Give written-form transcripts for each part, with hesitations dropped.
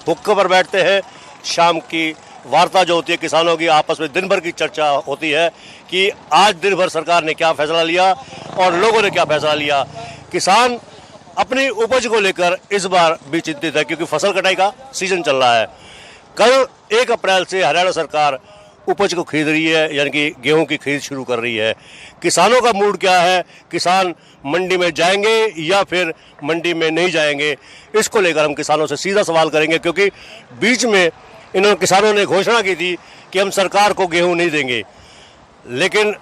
हुक्के पर बैठते हैं, शाम की वार्ता जो होती है किसानों की, आपस में दिन भर की चर्चा होती है कि आज दिन भर सरकार ने क्या फैसला लिया और लोगों ने क्या फैसला लिया। किसान अपनी उपज को लेकर इस बार भी चिंतित है क्योंकि फसल कटाई का सीजन चल रहा है। कल 1 अप्रैल से हरियाणा सरकार उपज को खरीद रही है, यानी कि गेहूं की खरीद शुरू कर रही है। किसानों का मूड क्या है, किसान मंडी में जाएंगे या फिर मंडी में नहीं जाएंगे, इसको लेकर हम किसानों से सीधा सवाल करेंगे क्योंकि बीच में किसानों ने घोषणा की थी कि हम सरकार को गेहूं नहीं देंगे, लेकिन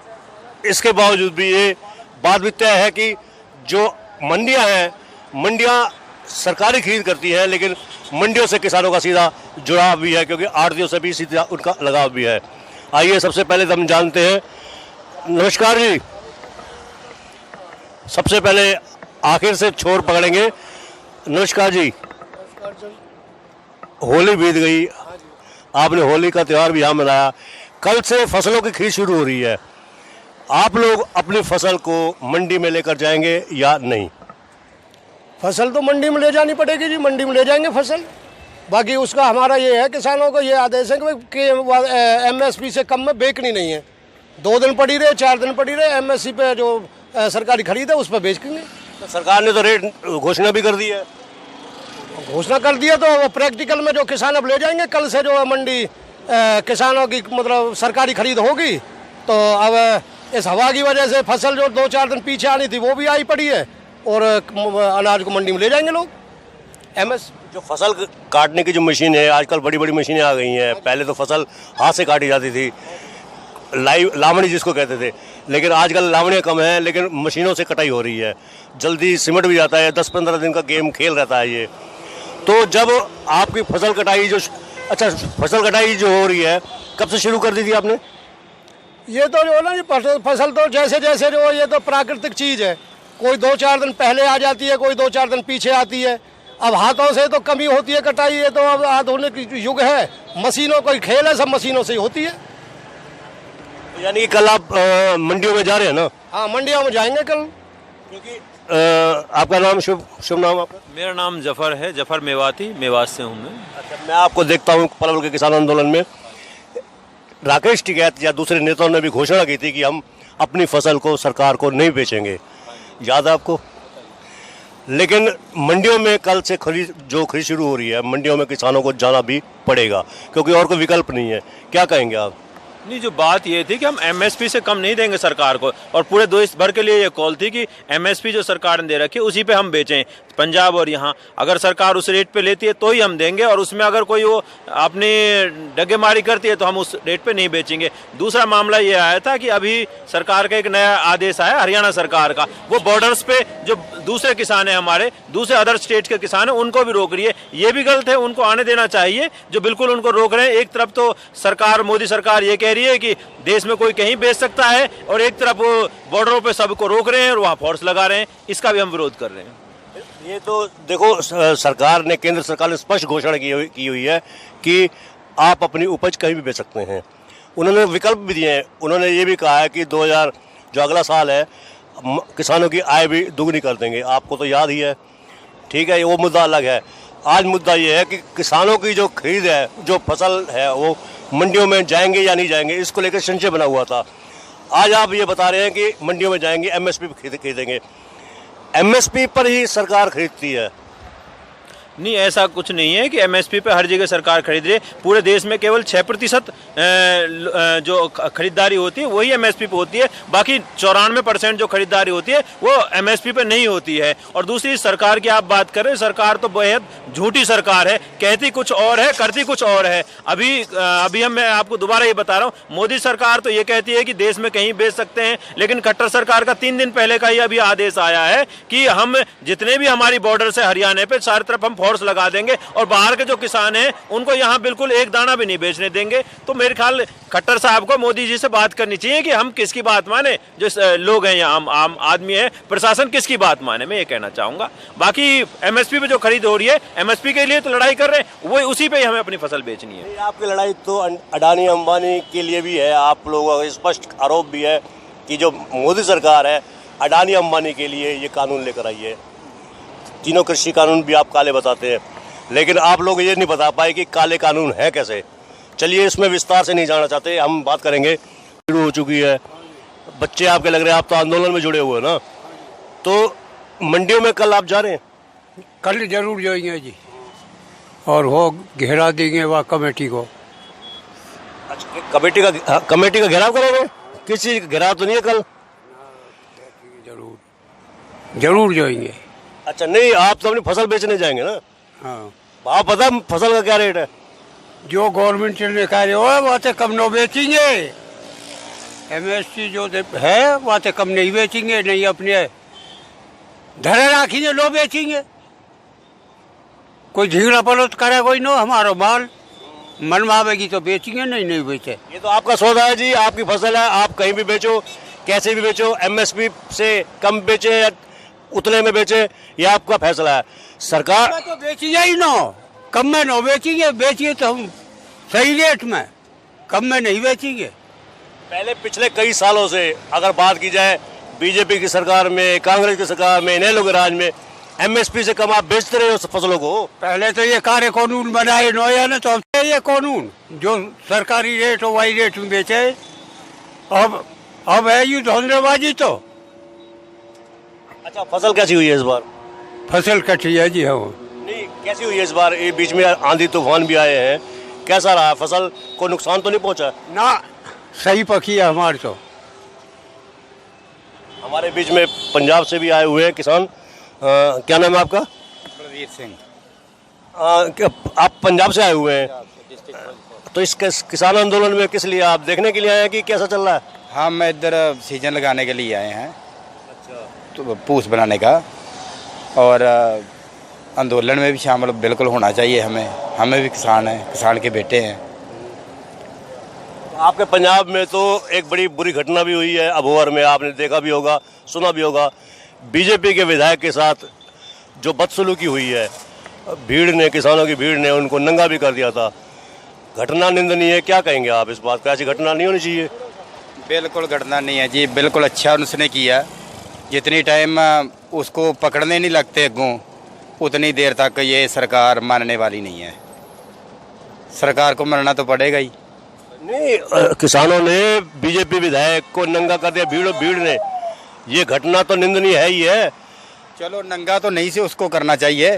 इसके बावजूद भी ये बात भी तय है कि जो मंडियां हैं, मंडियां सरकारी खरीद करती है, लेकिन मंडियों से किसानों का सीधा जुड़ाव भी है क्योंकि आड़तियों से भी सीधा उनका लगाव भी है। आइए सबसे पहले हम जानते हैं। नमस्कार जी, सबसे पहले आखिर से छोर पकड़ेंगे। नमस्कार जी। होली बीत गई, आपने होली का त्यौहार भी यहाँ मनाया। कल से फसलों की खरीद शुरू हो रही है, आप लोग अपनी फसल को मंडी में लेकर जाएंगे या नहीं? फसल तो मंडी में ले जानी पड़ेगी जी, मंडी में ले जाएंगे फसल। बाकी उसका हमारा ये है, किसानों को ये आदेश है कि एमएसपी से कम में बेचनी नहीं है। 2 दिन पड़ी रहे, 4 दिन पड़ी रहे, एमएसपी पे जो सरकारी खरीद है उस पर बेचेंगे। तो सरकार ने तो रेट घोषणा भी कर दी है। घोषणा कर दिया तो प्रैक्टिकल में जो किसान अब ले जाएंगे। कल से जो मंडी किसानों की मतलब सरकारी खरीद होगी, तो अब इस हवा की वजह से फसल जो 2-4 दिन पीछे आनी थी वो भी आई पड़ी है और अनाज को मंडी में ले जाएंगे लोग। जो फसल काटने की जो मशीन है, आजकल बड़ी बड़ी मशीनें आ गई हैं। पहले तो फसल हाथ से काटी जाती थी, लावणी जिसको कहते थे, लेकिन आजकल लावणियाँ कम हैं, लेकिन मशीनों से कटाई हो रही है। जल्दी सिमट भी जाता है, 10-15 दिन का गेम खेल रहता है ये। तो जब आपकी फसल कटाई फसल कटाई जो हो रही है, कब से शुरू कर दी थी आपने? ये तो जो ना, फसल तो जैसे जैसे जो ये तो प्राकृतिक चीज़ है, कोई 2-4 दिन पहले आ जाती है, कोई 2-4 दिन पीछे आती है। अब हाथों से तो कमी होती है कटाई, ये तो अब आधुनिक युग है, मशीनों का खेल है, सब मशीनों से ही होती है। यानी कि कल आप मंडियों में जा रहे हैं ना? हाँ, मंडियों में जाएंगे कल। क्योंकि आपका नाम शुभ नाम आपका? मेरा नाम जफर है, जफर मेवाती, मेवात से हूँ मैं। अच्छा, मैं आपको देखता हूँ पलवल के किसान आंदोलन में राकेश टिकैत या दूसरे नेताओं ने भी घोषणा की थी कि हम अपनी फसल को सरकार को नहीं बेचेंगे, याद है आपको? लेकिन मंडियों में कल से खरीद शुरू हो रही है, मंडियों में किसानों को जाना भी पड़ेगा क्योंकि और कोई विकल्प नहीं है। क्या कहेंगे आप? नहीं, जो बात ये थी कि हम एमएसपी से कम नहीं देंगे सरकार को, और पूरे देश भर के लिए ये कॉल थी कि एमएसपी जो सरकार ने दे रखी है उसी पे हम बेचें। पंजाब और यहाँ अगर सरकार उस रेट पे लेती है तो ही हम देंगे, और उसमें अगर कोई वो अपनी डगेमारी करती है तो हम उस रेट पे नहीं बेचेंगे। दूसरा मामला ये आया था कि अभी सरकार का एक नया आदेश आया हरियाणा सरकार का, वो बॉर्डर्स पे जो दूसरे किसान हैं, हमारे दूसरे अदर स्टेट के किसान हैं, उनको भी रोक रही है। ये भी गलत है, उनको आने देना चाहिए जो बिल्कुल उनको रोक रहे हैं। एक तरफ तो सरकार, मोदी सरकार ये कह रही है कि देश में कोई कहीं बेच सकता है, और एक तरफ वो बॉर्डरों पे सबको रोक रहे हैं और वहाँ फोर्स लगा रहे हैं। इसका भी हम विरोध कर रहे हैं। ये तो देखो, सरकार ने, केंद्र सरकार ने स्पष्ट घोषणा की हुई है कि आप अपनी उपज कहीं भी बेच सकते हैं। उन्होंने विकल्प भी दिए हैं। उन्होंने ये भी कहा है कि 2000 जो अगला साल है, किसानों की आय भी दुगनी कर देंगे। आपको तो याद ही है, ठीक है, वो मुद्दा अलग है। आज मुद्दा ये है कि किसानों की जो खरीद है, जो फसल है, वो मंडियों में जाएंगे या नहीं जाएंगे, इसको लेकर संशय बना हुआ था। आज आप ये बता रहे हैं कि मंडियों में जाएंगे, एमएसपी पर खरीदेंगे। एमएसपी पर ही सरकार खरीदती है? नहीं, ऐसा कुछ नहीं है कि एमएसपी पे हर जगह सरकार खरीद रही है। पूरे देश में केवल 6% जो खरीदारी होती है वही एमएसपी पे होती है। बाकी 94% जो खरीदारी होती है वो एमएसपी पे नहीं होती है। और दूसरी, सरकार की आप बात कर रहे हैं, सरकार तो बेहद झूठी सरकार है, कहती कुछ और है, करती कुछ और है। अभी मैं आपको दोबारा ये बता रहा हूँ, मोदी सरकार तो ये कहती है कि देश में कहीं बेच सकते हैं, लेकिन खट्टर सरकार का 3 दिन पहले का ही अभी आदेश आया है कि हम जितने भी हमारी बॉर्डर से हरियाणा पे चारों तरफ हम फोर्स लगा देंगे और बाहर के जो किसान हैं उनको यहाँ बिल्कुल एक दाना भी नहीं बेचने देंगे। तो मेरे ख्याल खट्टर साहब को मोदी जी से बात करनी चाहिए कि हम किसकी बात माने, जो लोग हैं यहाँ आम आदमी है, प्रशासन किसकी बात माने, मैं ये कहना चाहूंगा। बाकी एमएसपी पे जो खरीद हो रही है, एमएसपी के लिए तो लड़ाई कर रहे हैं, वो उसी पे ही हमें अपनी फसल बेचनी है। आपकी लड़ाई तो अडानी अंबानी के लिए भी है। आप लोगों का स्पष्ट आरोप भी है कि जो मोदी सरकार है अडानी अंबानी के लिए ये कानून लेकर आई है। तीनों कृषि कानून भी आप काले बताते हैं, लेकिन आप लोग ये नहीं बता पाए कि काले कानून है कैसे। चलिए इसमें विस्तार से नहीं जाना चाहते, हम बात करेंगे। शुरू हो चुकी है, बच्चे आपके लग रहे हैं, आप तो आंदोलन में जुड़े हुए हो ना, तो मंडियों में कल आप जा रहे हैं? कल जरूर जाएंगे जी, और वो घेरा देंगे वहाँ कमेटी को। अच्छा, कमेटी का घेराव करोगे? किस चीज का घेराव तो नहीं है कल? जरूर जाएंगे। अच्छा, नहीं आप तो अपनी फसल बेचने जाएंगे ना? हाँ, आप पता फसल का क्या रेट है? जो गवर्नमेंट ने कहा हो वहाँ से कम न बेचेंगे। MSP जो है वहाँ से कम नहीं बेचेंगे, नहीं अपने धरे रखेंगे, लो बेचेंगे। कोई झींगड़ा पलोत करे कोई नो, हमारा माल मन में आवेगी तो बेचेंगे, नहीं बेचे। ये तो आपका सौदा है जी, आपकी फसल है, आप कहीं भी बेचो, कैसे भी बेचो, MSP से कम बेचे या उतने में बेचे, ये आपका फैसला है। सरकार तो बेचिए ही ना, कम में न बेचेंगे, बेचिए तो हम सही रेट में, कम में नहीं बेचेंगे। पहले पिछले कई सालों से अगर बात की जाए, बीजेपी की सरकार में, कांग्रेस की सरकार में, नए लोग राज में, MSP से कम आप बेचते रहे हो फसलों को। पहले तो ये कार्य कानून बनाए नोया ने, तो अब ये कानून जो सरकारी रेट हो वही रेट में बेचे। अब है यू धंधेबाजी तो। अच्छा, फसल कैसी हुई है इस बार? फसल कटी है जी। हाँ, नहीं, कैसी हुई है इस बार? ये बीच में आंधी तूफान भी आए हैं, कैसा रहा? फसल को नुकसान तो नहीं पहुंचा? ना सही पकी है हमारे तो। हमारे बीच में पंजाब से भी आए हुए हैं किसान। क्या नाम है आपका? बलवीर सिंह। आप पंजाब से आए हुए हैं, तो इस किसान आंदोलन में किस लिए, आप देखने के लिए आए हैं कि कैसा चल रहा है? हम इधर सीजन लगाने के लिए आए हैं। अच्छा। तो पूस बनाने का, और आंदोलन में भी शामिल बिल्कुल होना चाहिए हमें भी किसान हैं, किसान के बेटे हैं। आपके पंजाब में तो एक बड़ी बुरी घटना भी हुई है अबोहर में, आपने देखा भी होगा, सुना भी होगा। बीजेपी के विधायक के साथ जो बदसलूकी हुई है, भीड़ ने, किसानों की भीड़ ने उनको नंगा भी कर दिया था। घटना निंदनीय है, क्या कहेंगे आप इस बात का? ऐसी घटना नहीं होनी चाहिए। बिल्कुल घटना नहीं है जी, बिल्कुल अच्छा उसने किया। जितनी टाइम उसको पकड़ने नहीं लगते अगों, उतनी देर तक ये सरकार मानने वाली नहीं है। सरकार को मानना तो पड़ेगा ही। नहीं, किसानों ने बीजेपी विधायक को नंगा कर दिया, भीड़ ने, ये घटना तो निंदनीय है ही है। चलो, नंगा तो नहीं से उसको करना चाहिए,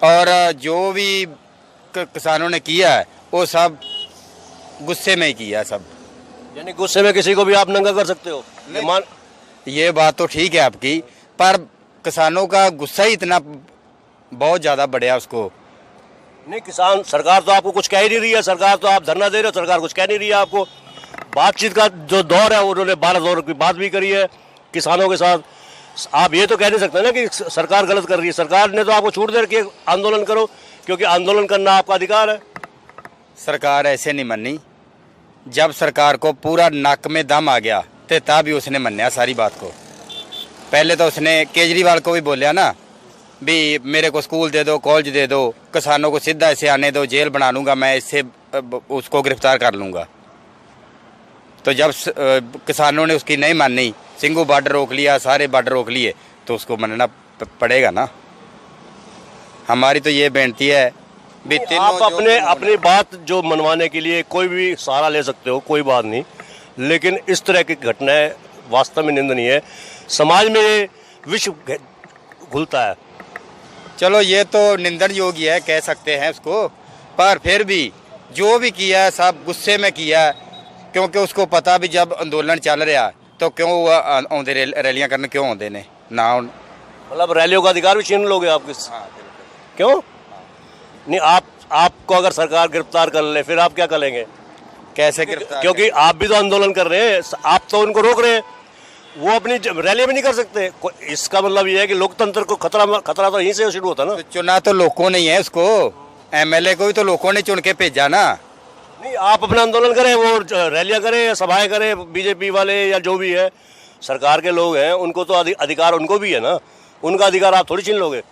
और जो भी किसानों ने किया है वो सब गुस्से में ही किया सब। यानी गुस्से में किसी को भी आप नंगा कर सकते हो? ये बात तो ठीक है आपकी, पर किसानों का गुस्सा ही इतना बहुत ज़्यादा बढ़िया उसको। नहीं, किसान, सरकार तो आपको कुछ कह ही नहीं रही है, सरकार तो आप धरना दे रहे हो, सरकार कुछ कह नहीं रही है आपको। बातचीत का जो दौर है उन्होंने 12 दौर की बात भी करी है किसानों के साथ। आप ये तो कह नहीं सकते ना कि सरकार गलत कर रही है। सरकार ने तो आपको छूट दे रखी है, आंदोलन करो, क्योंकि आंदोलन करना आपका अधिकार है। सरकार ऐसे नहीं मानी। जब सरकार को पूरा नाक में दम आ गया तो तब भी उसने मान्या सारी बात को। पहले तो उसने केजरीवाल को भी बोलिया ना भी मेरे को स्कूल दे दो, कॉलेज दे दो, किसानों को सीधा ऐसे आने दो, जेल बना लूँगा मैं, इससे उसको गिरफ्तार कर लूँगा। तो जब किसानों ने उसकी नहीं मानी, सिंगू बॉर्डर रोक लिया, सारे बॉर्डर रोक लिए, तो उसको मानना पड़ेगा ना। हमारी तो ये बेनती है भी आप अपनी बात जो मनवाने के लिए कोई भी सहारा ले सकते हो, कोई बात नहीं, लेकिन इस तरह की घटनाएं वास्तव में निंदनीय है। समाज में ये विश्व घुलता है। चलो, ये तो निंदन योग्य है, कह सकते हैं उसको, पर फिर भी जो भी किया है सब गुस्से में किया है, क्योंकि उसको पता भी जब आंदोलन चल रहा तो क्यों आते रैलियां करने क्यों आते ने ना। मतलब रैलियों का अधिकार भी छीन लोगे आप? किस क्यों नहीं? आपको अगर सरकार गिरफ्तार कर ले फिर आप क्या करेंगे? कैसे गिरफ्तार? क्योंकि आप भी तो आंदोलन कर रहे हैं, आप तो उनको रोक रहे हैं, वो अपनी रैली भी नहीं कर सकते। इसका मतलब ये है कि लोकतंत्र को खतरा तो यहीं से शुरू होता ना। तो चुना तो लोगों ने ही है उसको, MLA को भी तो लोगों ने चुन के भेजा ना। नहीं, आप अपना आंदोलन करें, वो रैलियां करें या सभाएं करें, बीजेपी वाले या जो भी है, सरकार के लोग हैं, उनको तो अधिकार उनको भी है ना, उनका अधिकार आप थोड़ी छीन लोगे।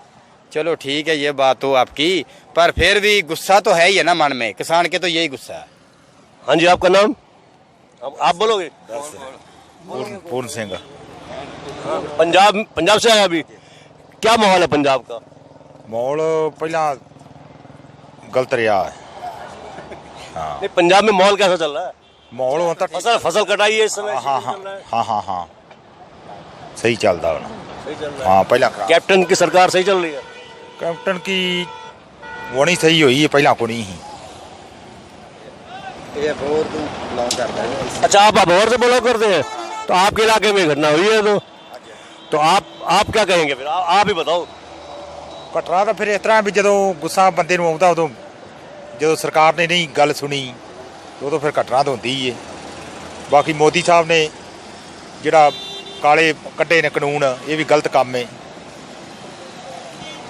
चलो ठीक है, ये बात तो आपकी, पर फिर भी गुस्सा तो है ही है ना मन में, किसान के तो यही गुस्सा है। हाँ जी, आपका नाम? आप बोलोगे? पूर्ण सिंह। पंजाब से आया अभी, क्या माहौल है पंजाब का? माहौल पहला गलत रहा है। नहीं, पंजाब में माहौल कैसा चल रहा है? माहौल ਹੁਣ ਤਾਂ फसल कटाई है इस समय? हाँ हाँ चल रहा है? हाँ हाँ हाँ सही चलता ਹੁਣ। सही चल रहा है। हाँ पहला खराब कैप्टन की सरकार सही चल रही है? कैप्टन की होनी सही हुई है, पहला को नहीं ही। अच्छा, आप अबोहर से बिलोंग करते हैं, तो आपके इलाके में घटना हुई है तो आप क्या कहेंगे फिर? आप ही बताओ। ਘਟਨਾ ਤਾਂ ਫਿਰ ਇਸ ਤਰ੍ਹਾਂ ਵੀ ਜਦੋਂ ਗੁੱਸਾ ਬੰਦੇ ਨੂੰ ਆਉਂਦਾ ਉਦੋਂ ਜਦੋਂ ਸਰਕਾਰ ਨੇ ਨਹੀਂ ਗੱਲ ਸੁਣੀ ਉਦੋਂ ਫਿਰ ਘਟਨਾ ਤਾਂ ਹੁੰਦੀ ਹੀ ਹੈ। ਬਾਕੀ ਮੋਦੀ ਸਾਹਿਬ ਨੇ ਜਿਹੜਾ ਕਾਲੇ ਕੱਢੇ ਨੇ ਕਾਨੂੰਨ ਇਹ ਵੀ ਗਲਤ ਕੰਮ ਹੈ।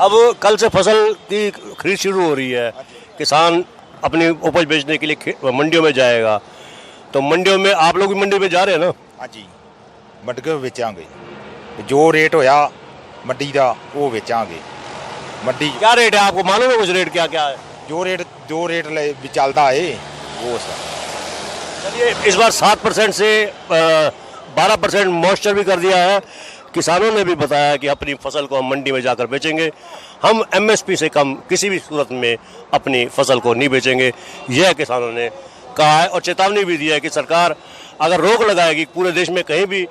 अब कल से फसल की खरीद शुरू हो रही है, किसान अपनी उपज बेचने के लिए मंडियों में जाएगा, तो मंडियों में आप लोग भी मंडी में जा रहे हैं ना? ਹਾਂਜੀ ਮੰਡੀ ਕੇ ਵੇਚਾਂਗੇ ਜੋ ਰੇਟ ਹੋਇਆ ਮੰਡੀ ਦਾ ਉਹ ਵੇਚਾਂਗੇ। ਮੰਡੀ क्या रेट है, आपको मालूम है कुछ रेट क्या क्या है? ਜੋ ਰੇਟ ਵੀ ਚੱਲਦਾ ਏ ਉਹ ਸਾ चलिए, इस बार 7% से 12% मॉइस्चर भी कर दिया है। किसानों ने भी बताया कि अपनी फसल को हम मंडी में जाकर बेचेंगे, हम एमएसपी से कम किसी भी सूरत में अपनी फसल को नहीं बेचेंगे, यह किसानों ने कहा है। और चेतावनी भी दी है कि सरकार अगर रोक लगाएगी, पूरे देश में कहीं भी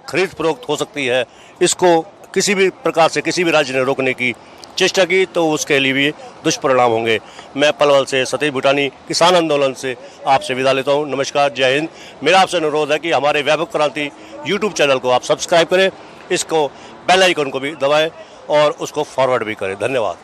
खरीद फरोख्त हो सकती है, इसको किसी भी प्रकार से किसी भी राज्य ने रोकने की चेष्टा की तो उसके लिए भी दुष्परिणाम होंगे। मैं पलवल से सतीश भूटानी किसान आंदोलन से आपसे विदा लेता हूँ। नमस्कार, जय हिंद। मेरा आपसे अनुरोध है कि हमारे व्यापक क्रांति यूट्यूब चैनल को आप सब्सक्राइब करें, इसको बेल आइकन को भी दबाएं और उसको फॉरवर्ड भी करें। धन्यवाद।